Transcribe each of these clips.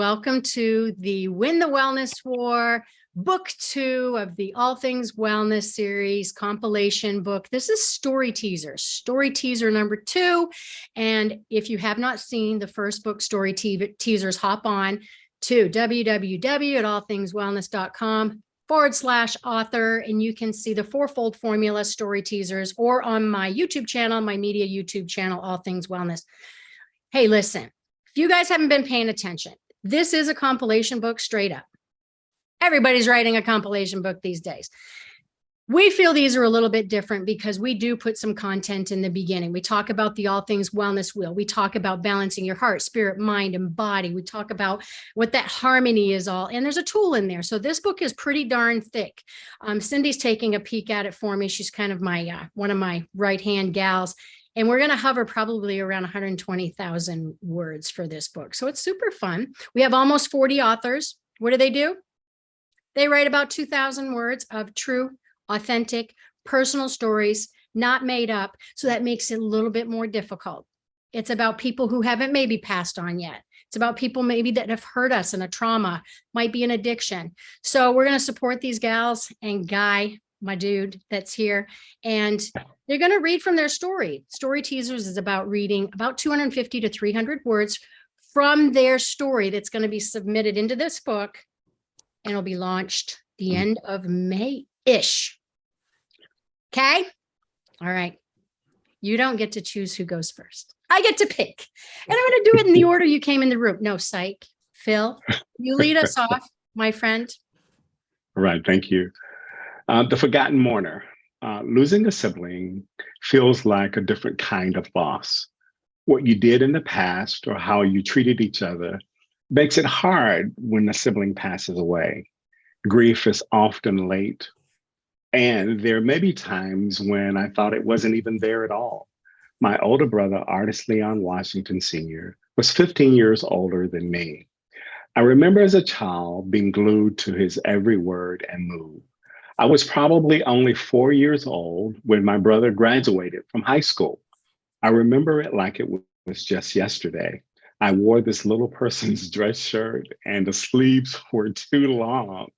welcome to the Win the Wellness W.A.R. Book 2 of the All Things Wellness series compilation book. This is story teaser number 2. And if you have not seen the first book story teasers, hop on to www.allthingswellness.com/author, and you can see the fourfold formula story teasers, or on my YouTube channel, my media YouTube channel, All Things Wellness. Hey, listen, if you guys haven't been paying attention, this is a compilation book straight up. Everybody's writing a compilation book these days. We feel these are a little bit different because we do put some content in the beginning. We talk about the All Things Wellness Wheel. We talk about balancing your heart, spirit, mind, and body. We talk about what that harmony is all, and there's a tool in there. So this book is pretty darn thick. Cyndie's taking a peek at it for me. She's kind of my one of my right-hand gals. And we're going to hover probably around 120,000 words for this book. So it's super fun. We have almost 40 authors. What do? They write about 2,000 words of true, authentic, personal stories, not made up. So that makes it a little bit more difficult. It's about people who haven't maybe passed on yet. It's about people maybe that have hurt us in a trauma, might be an addiction. So we're going to support these gals and Guy, my dude that's here, and they're going to read from their story. Story teasers is about reading about 250 to 300 words from their story that's going to be submitted into this book, and it'll be launched the end of May-ish. Okay? All right. You don't get to choose who goes first. I get to pick. And I'm going to do it in the order you came in the room. No, psych. Phil, you lead us off, my friend. All right. Thank you. The Forgotten Mourner. Losing a sibling feels like a different kind of loss. What you did in the past or how you treated each other makes it hard when a sibling passes away. Grief is often late, and there may be times when I thought it wasn't even there at all. My older brother, artist Leon Washington Sr., was 15 years older than me. I remember as a child being glued to his every word and move. I was probably only 4 years old when my brother graduated from high school. I remember it like it was just yesterday. I wore this little person's dress shirt and the sleeves were too long.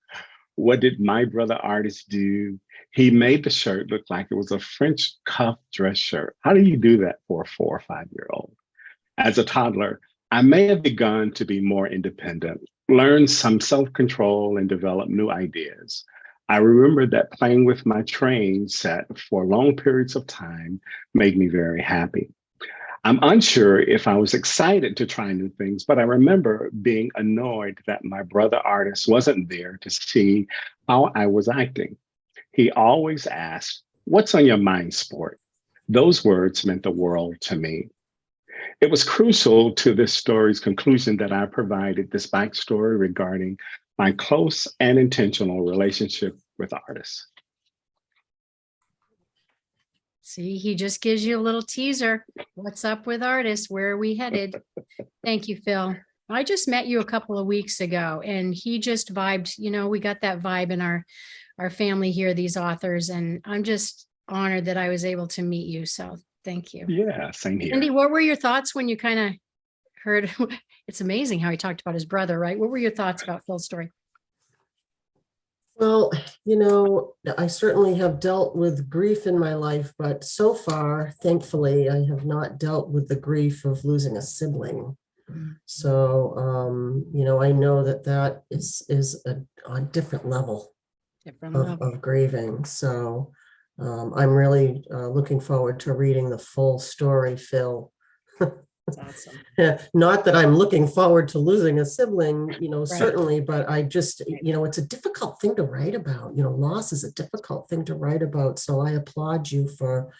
What did my brother artist do? He made the shirt look like it was a French cuff dress shirt. How do you do that for a 4 or 5 year old? As a toddler, I may have begun to be more independent, learn some self-control, and develop new ideas. I remember that playing with my train set for long periods of time made me very happy. I'm unsure if I was excited to try new things, but I remember being annoyed that my brother artist wasn't there to see how I was acting. He always asked, "What's on your mind, sport?" Those words meant the world to me. It was crucial to this story's conclusion that I provided this backstory regarding my close and intentional relationship with artists. See, he just gives you a little teaser. What's up with artists? Where are we headed? Thank you, Phil. I just met you a couple of weeks ago and he just vibed. You know, we got that vibe in our family here, these authors, and I'm just honored that I was able to meet you. So thank you. Yeah, same here. Cyndi, what were your thoughts when you kind of heard? It's amazing how he talked about his brother, right? What were your thoughts about Phil's story? Well, you know, I certainly have dealt with grief in my life, but so far, thankfully, I have not dealt with the grief of losing a sibling. So, you know, I know that that is a different level of grieving. So I'm really looking forward to reading the full story, Phil. That's awesome. Not that I'm looking forward to losing a sibling, you know, certainly, but I just, you know, it's a difficult thing to write about. You know, loss is a difficult thing to write about. So I applaud you for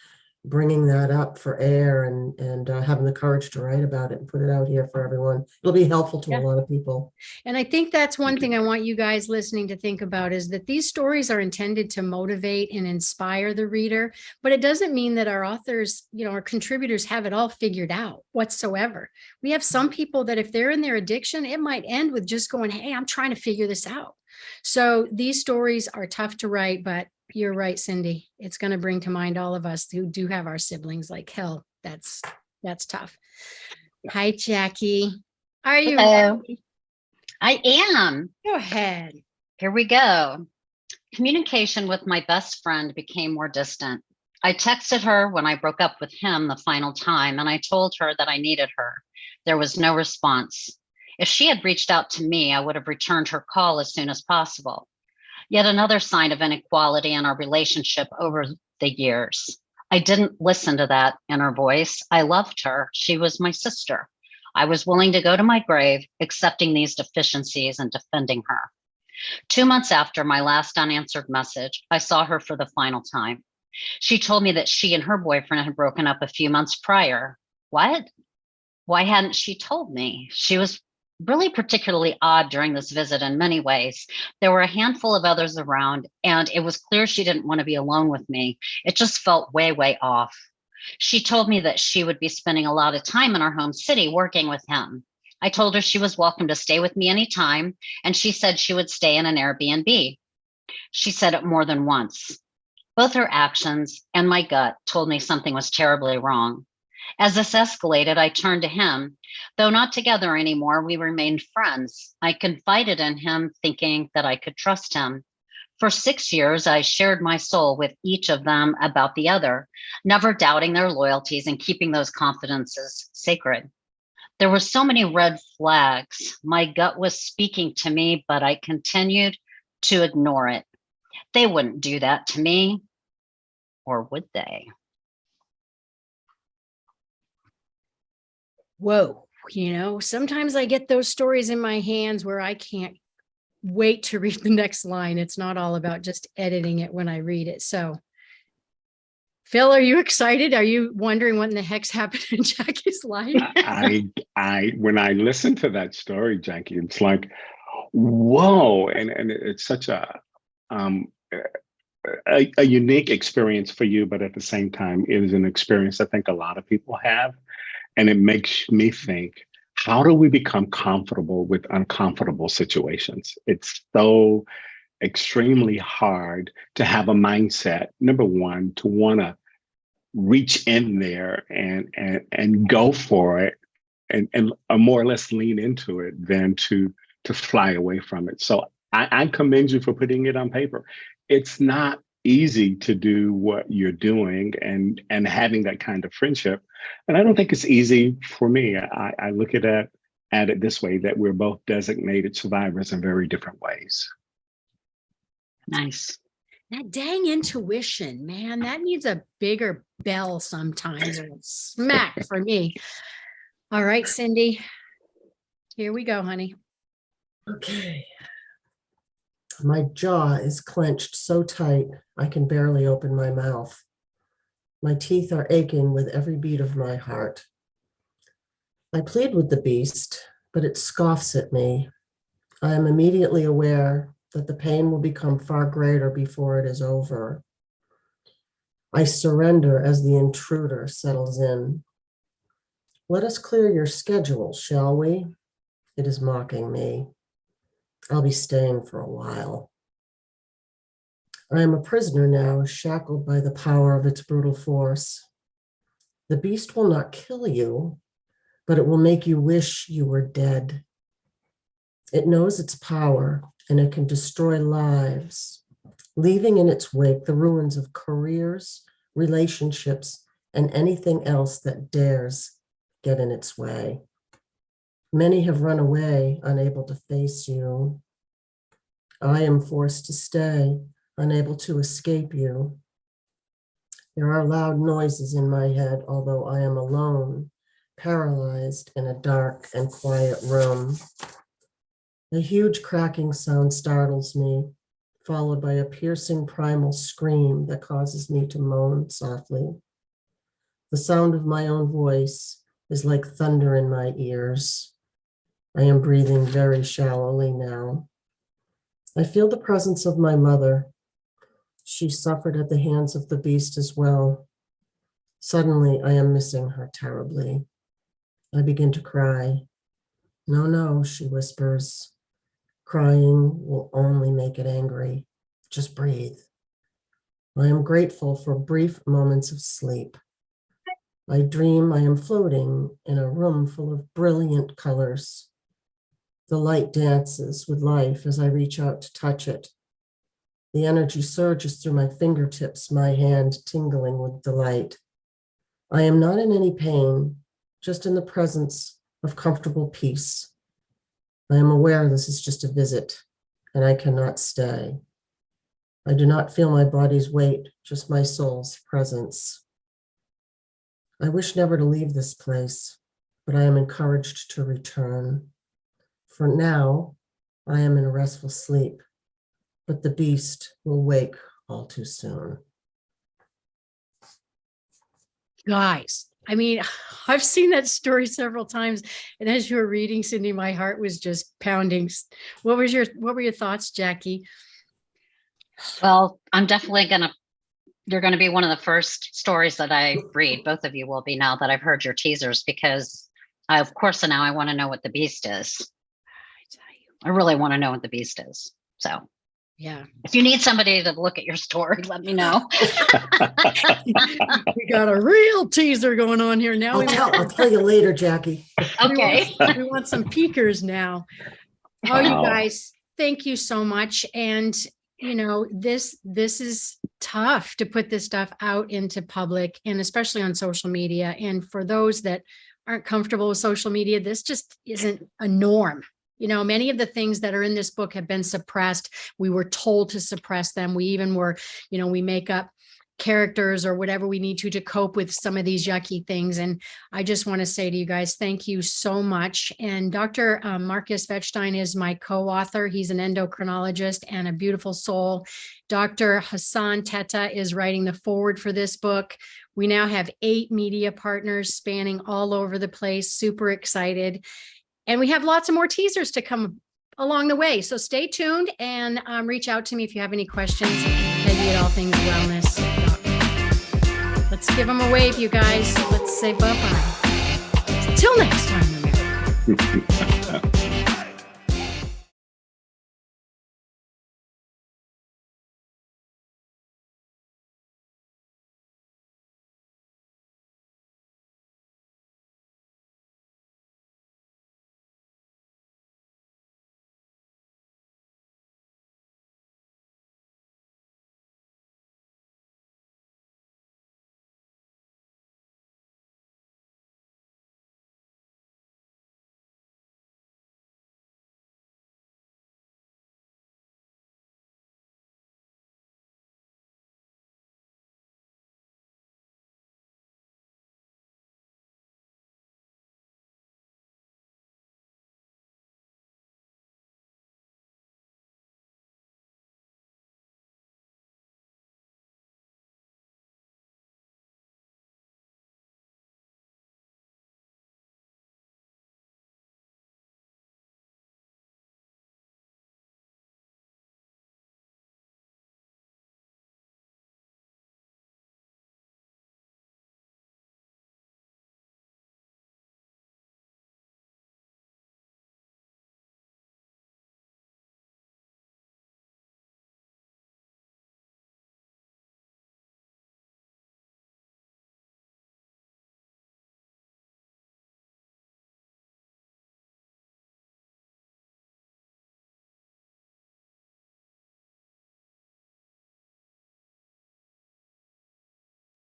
bringing that up for air and having the courage to write about it and put it out here for everyone. It'll be helpful to a lot of people. And I think that's one thing I want you guys listening to think about, is that these stories are intended to motivate and inspire the reader, but it doesn't mean that our authors, you know, our contributors have it all figured out whatsoever. We have some people that if they're in their addiction, it might end with just going, hey, I'm trying to figure this out. So these stories are tough to write, but you're right, Cyndi. It's going to bring to mind all of us who do have our siblings. Like, hell, that's tough. Hi, Jacki. Are you ready? I am. Go ahead. Here we go. Communication with my best friend became more distant. I texted her when I broke up with him the final time, and I told her that I needed her. There was no response. If she had reached out to me, I would have returned her call as soon as possible. Yet another sign of inequality in our relationship over the years. I didn't listen to that inner voice. I loved her. She was my sister. I was willing to go to my grave, accepting these deficiencies and defending her. 2 months after my last unanswered message, I saw her for the final time. She told me that she and her boyfriend had broken up a few months prior. What? Why hadn't she told me? She was really particularly odd during this visit in many ways. There were a handful of others around, and it was clear she didn't want to be alone with me. It just felt way, way off. She told me that she would be spending a lot of time in our home city working with him. I told her she was welcome to stay with me anytime, and she said she would stay in an Airbnb. She said it more than once. Both her actions and my gut told me something was terribly wrong. As this escalated, I turned to him. Though not together anymore, we remained friends. I confided in him, thinking that I could trust him. For 6 years, I shared my soul with each of them about the other, never doubting their loyalties and keeping those confidences sacred. There were so many red flags. My gut was speaking to me, but I continued to ignore it. They wouldn't do that to me, or would they? Whoa. Sometimes I get those stories in my hands where I can't wait to read the next line. It's not all about just editing it when I read it. So, Phil, are you excited? Are you wondering what in the heck's happened in Jacki's life? When I listen to that story, Jacki, it's like, whoa, and it's such a unique experience for you, but at the same time, it is an experience I think a lot of people have. And it makes me think, how do we become comfortable with uncomfortable situations? It's so extremely hard to have a mindset, number one, to want to reach in there and go for it and more or less lean into it than to fly away from it. So I commend you for putting it on paper. It's not easy to do what you're doing and having that kind of friendship. And I don't think it's easy for me. I look at it this way, that we're both designated survivors in very different ways. Nice. That dang intuition, man, that needs a bigger bell sometimes, or a smack for me. All right, Cyndi, here we go, honey. Okay. My jaw is clenched so tight, I can barely open my mouth. My teeth are aching with every beat of my heart. I plead with the beast, but it scoffs at me. I am immediately aware that the pain will become far greater before it is over. I surrender as the intruder settles in. Let us clear your schedule, shall we? It is mocking me. I'll be staying for a while. I am a prisoner now, shackled by the power of its brutal force. The beast will not kill you, but it will make you wish you were dead. It knows its power, and it can destroy lives, leaving in its wake the ruins of careers, relationships, and anything else that dares get in its way. Many have run away, unable to face you. I am forced to stay, unable to escape you. There are loud noises in my head, although I am alone, paralyzed in a dark and quiet room. A huge cracking sound startles me, followed by a piercing primal scream that causes me to moan softly. The sound of my own voice is like thunder in my ears. I am breathing very shallowly now. I feel the presence of my mother. She suffered at the hands of the beast as well. Suddenly, I am missing her terribly. I begin to cry. No, no, she whispers. Crying will only make it angry. Just breathe. I am grateful for brief moments of sleep. I dream I am floating in a room full of brilliant colors. The light dances with life as I reach out to touch it. The energy surges through my fingertips, my hand tingling with delight. I am not in any pain, just in the presence of comfortable peace. I am aware this is just a visit, and I cannot stay. I do not feel my body's weight, just my soul's presence. I wish never to leave this place, but I am encouraged to return. For now, I am in a restful sleep, but the beast will wake all too soon. Guys, I mean, I've seen that story several times. And as you were reading, Cyndi, my heart was just pounding. What were your thoughts, Jackie? Well, I'm definitely you're going to be one of the first stories that I read. Both of you will be, now that I've heard your teasers, because of course, now I want to know what the beast is. I really want to know what the beast is. So yeah, if you need somebody to look at your story, let me know. We got a real teaser going on here now. I'll tell you later, Jackie. Okay. We want some peekers now. Oh, you guys, thank you so much. And you know, this is tough to put this stuff out into public, and especially on social media. And for those that aren't comfortable with social media, this just isn't a norm. You know, many of the things that are in this book have been suppressed. We were told to suppress them. We even were, you know, we make up characters or whatever we need to cope with some of these yucky things. And I just want to say to you guys, thank you so much. And Dr. Markus Wettstein is my co-author. He's an endocrinologist and a beautiful soul. Dr. Hassan Tetteh is writing the foreword for this book. We now have 8 media partners spanning all over the place. Super excited. And we have lots of more teasers to come along the way. So stay tuned and reach out to me if you have any questions. Peggy at allthingswellness. Let's give them a wave, you guys. Let's say bye-bye. Till next time, remember.